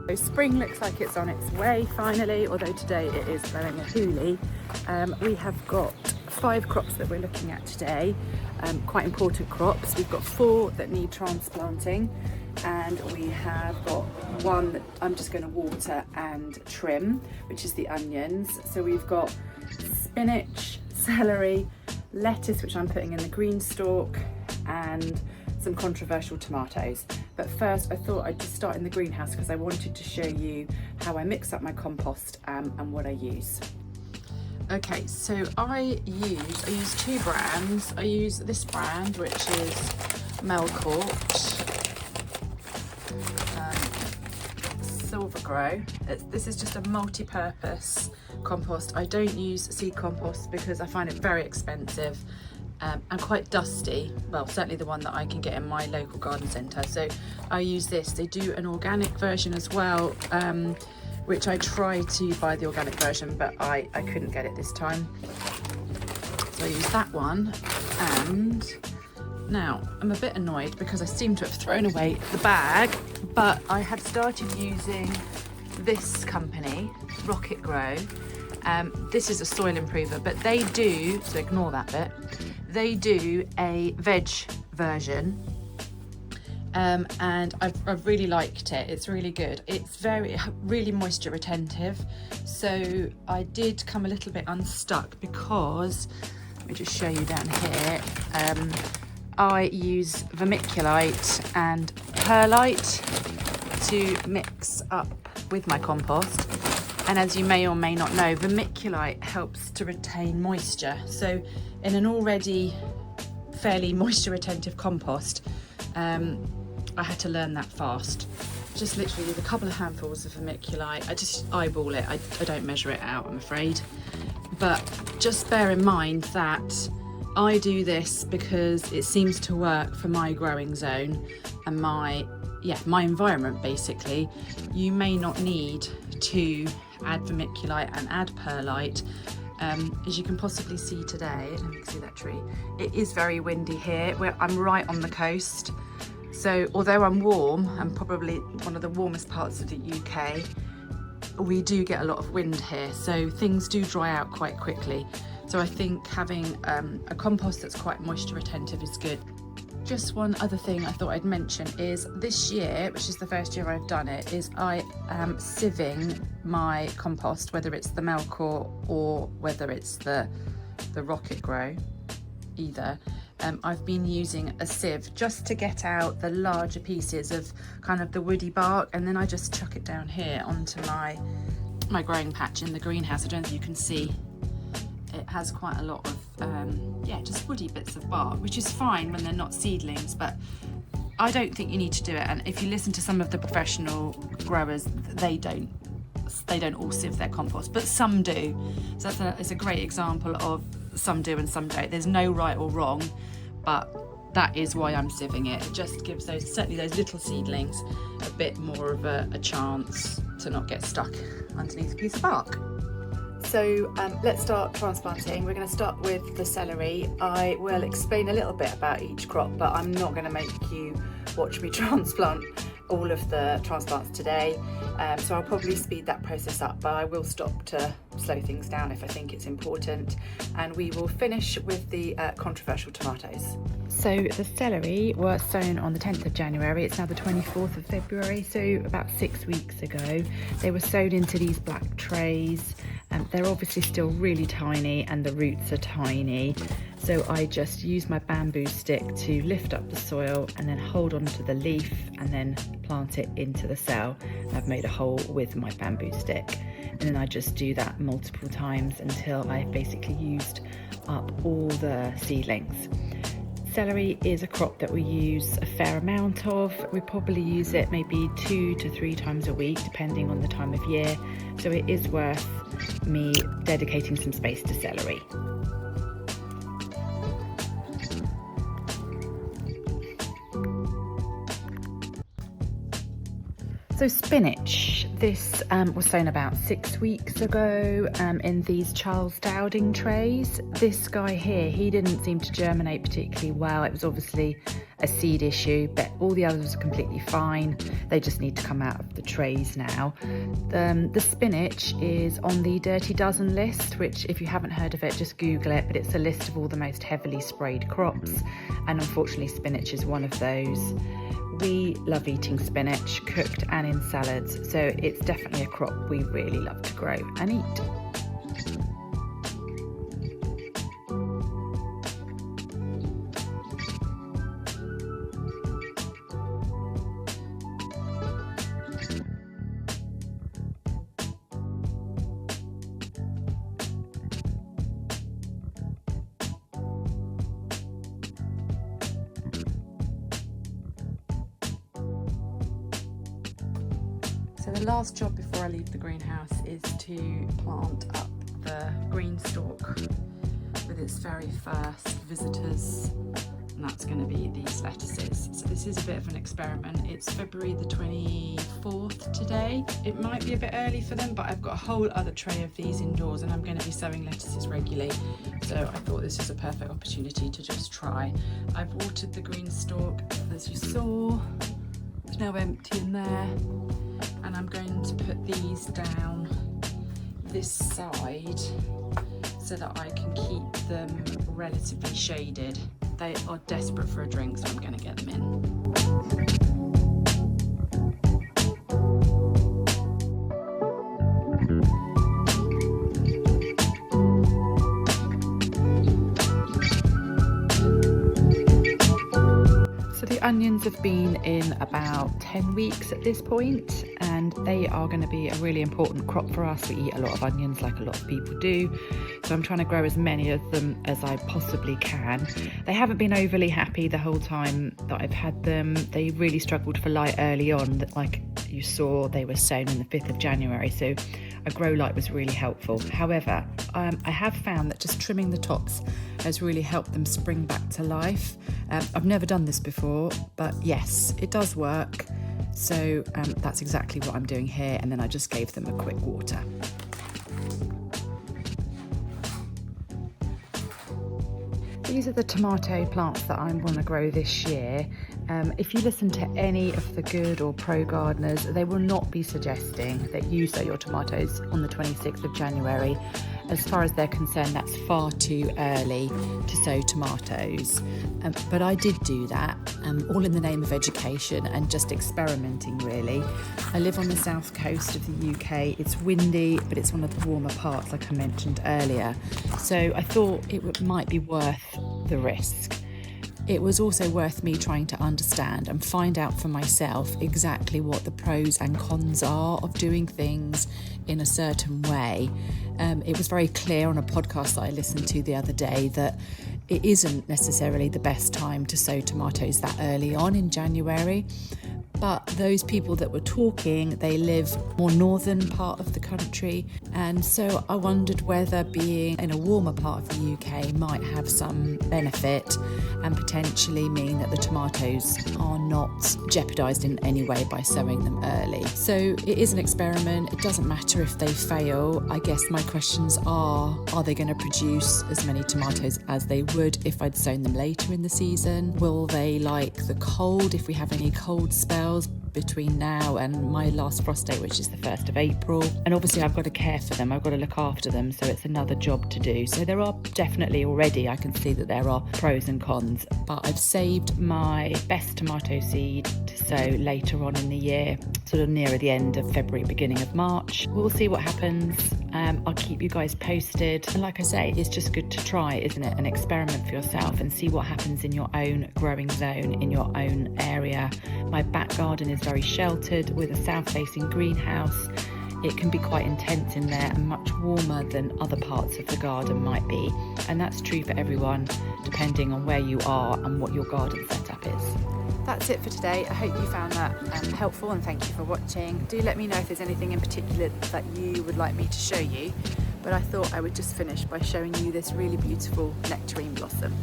So spring looks like it's on its way finally, although today it is blowing a hoolie. We have got 5 crops that we're looking at today, quite important crops. We've got 4 that need transplanting, and we have got 1 that I'm just going to water and trim, which is the onions. So we've got spinach, celery, lettuce, which I'm putting in the Greenstalk, and some controversial tomatoes. But first I thought I'd just start in the greenhouse because I wanted to show you how I mix up my compost and what I use. Okay, so I use 2 brands. I use this brand, which is Melcourt Silver Grow. This is just a multi-purpose compost. I don't use seed compost because I find it very expensive and quite dusty. Well, certainly the one that I can get in my local garden centre. So I use this. They do an organic version as well, which I tried to buy the organic version, but I couldn't get it this time. So I use that one. And now I'm a bit annoyed because I seem to have thrown away the bag, but I had started using this company, Rocket Grow. This is a soil improver, but they do, so ignore that bit, they do a veg version, and I've really liked it. It's really good. It's really moisture retentive. So I did come a little bit unstuck because, let me just show you down here, I use vermiculite and perlite to mix up with my compost. And as you may or may not know, vermiculite helps to retain moisture. So in an already fairly moisture retentive compost, I had to learn that fast. Just literally with a couple of handfuls of vermiculite. I just eyeball it. I don't measure it out, I'm afraid. But just bear in mind that I do this because it seems to work for my growing zone and my environment, basically. You may not need to add vermiculite and add perlite. As you can possibly see today, let me see that tree, it is very windy here. I'm right on the coast, so although I'm warm, I'm probably one of the warmest parts of the UK, we do get a lot of wind here, so things do dry out quite quickly. So I think having a compost that's quite moisture retentive is good. Just one other thing I thought I'd mention is this year, which is the first year I've done it, is I am sieving my compost, whether it's the Melcourt or whether it's the Rocket Grow, either. I've been using a sieve just to get out the larger pieces of kind of the woody bark, and then I just chuck it down here onto my growing patch in the greenhouse. I don't know if you can see. It has quite a lot of just woody bits of bark, which is fine when they're not seedlings, but I don't think you need to do it. And if you listen to some of the professional growers, they don't all sieve their compost, but some do. So it's a great example of some do and some don't. There's no right or wrong, but that is why I'm sieving it. It just gives certainly those little seedlings a bit more of a chance to not get stuck underneath a piece of bark. So let's start transplanting. We're going to start with the celery. I will explain a little bit about each crop, but I'm not going to make you watch me transplant all of the transplants today. So I'll probably speed that process up, but I will stop to slow things down if I think it's important. And we will finish with the controversial tomatoes. So the celery was sown on the 10th of January. It's now the 24th of February, so about 6 weeks ago. They were sown into these black trays. They're obviously still really tiny and the roots are tiny. So I just use my bamboo stick to lift up the soil and then hold on to the leaf and then plant it into the cell. I've made a hole with my bamboo stick. And then I just do that multiple times until I've basically used up all the seedlings. Celery is a crop that we use a fair amount of. We probably use it maybe 2 to 3 times a week, depending on the time of year. So it is worth me dedicating some space to celery. So spinach, this was sown about 6 weeks ago in these Charles Dowding trays. This guy here, he didn't seem to germinate particularly well. It was obviously a seed issue, but all the others are completely fine. They just need to come out of the trays now. The spinach is on the Dirty Dozen list, which if you haven't heard of it, just Google it, but it's a list of all the most heavily sprayed crops. And unfortunately, spinach is one of those. We love eating spinach, cooked and in salads, so it's definitely a crop we really love to grow and eat. So the last job before I leave the greenhouse is to plant up the Greenstalk with its very first visitors, and that's going to be these lettuces. So this is a bit of an experiment. It's February the 24th today. It might be a bit early for them, but I've got a whole other tray of these indoors and I'm going to be sowing lettuces regularly. So I thought this is a perfect opportunity to just try. I've watered the Greenstalk, as you saw. It's now empty in there. And I'm going to put these down this side so that I can keep them relatively shaded. They are desperate for a drink, so I'm going to get them in. Onions have been in about 10 weeks at this point, and they are going to be a really important crop for us. We eat a lot of onions like a lot of people do, so I'm trying to grow as many of them as I possibly can. They haven't been overly happy the whole time that I've had them. They really struggled for light early on, like you saw they were sown on the 5th of January, so a grow light was really helpful. However, I have found that just trimming the tops has really helped them spring back to life. I've never done this before, but yes, it does work. So that's exactly what I'm doing here, and then I just gave them a quick water. These are the tomato plants that I want to grow this year. If you listen to any of the good or pro gardeners, they will not be suggesting that you sow your tomatoes on the 26th of January. As far as they're concerned, that's far too early to sow tomatoes. But I did do that, all in the name of education and just experimenting really. I live on the south coast of the UK. It's windy, but it's one of the warmer parts, like I mentioned earlier. So I thought it might be worth the risk. It was also worth me trying to understand and find out for myself exactly what the pros and cons are of doing things in a certain way. It was very clear on a podcast that I listened to the other day that it isn't necessarily the best time to sow tomatoes that early on in January. But those people that were talking, they live more northern part of the country. And so I wondered whether being in a warmer part of the UK might have some benefit and potentially mean that the tomatoes are not jeopardised in any way by sowing them early. So it is an experiment. It doesn't matter if they fail. I guess my questions are they going to produce as many tomatoes as they would if I'd sown them later in the season? Will they like the cold if we have any cold spells between now and my last frost date, which is the 1st of April? And obviously I've got to care for them, I've got to look after them, so it's another job to do. So there are definitely already, I can see that there are pros and cons, but I've saved my best tomato seed to sow later on in the year, sort of nearer the end of February, beginning of March. We'll see what happens. I'll keep you guys posted. And like I say, it's just good to try, isn't it? An experiment for yourself and see what happens in your own growing zone, in your own area. My back garden is very sheltered with a south-facing greenhouse. It can be quite intense in there and much warmer than other parts of the garden might be. And that's true for everyone, depending on where you are and what your garden setup is. That's it for today. I hope you found that helpful, and thank you for watching. Do let me know if there's anything in particular that you would like me to show you. But I thought I would just finish by showing you this really beautiful nectarine blossom.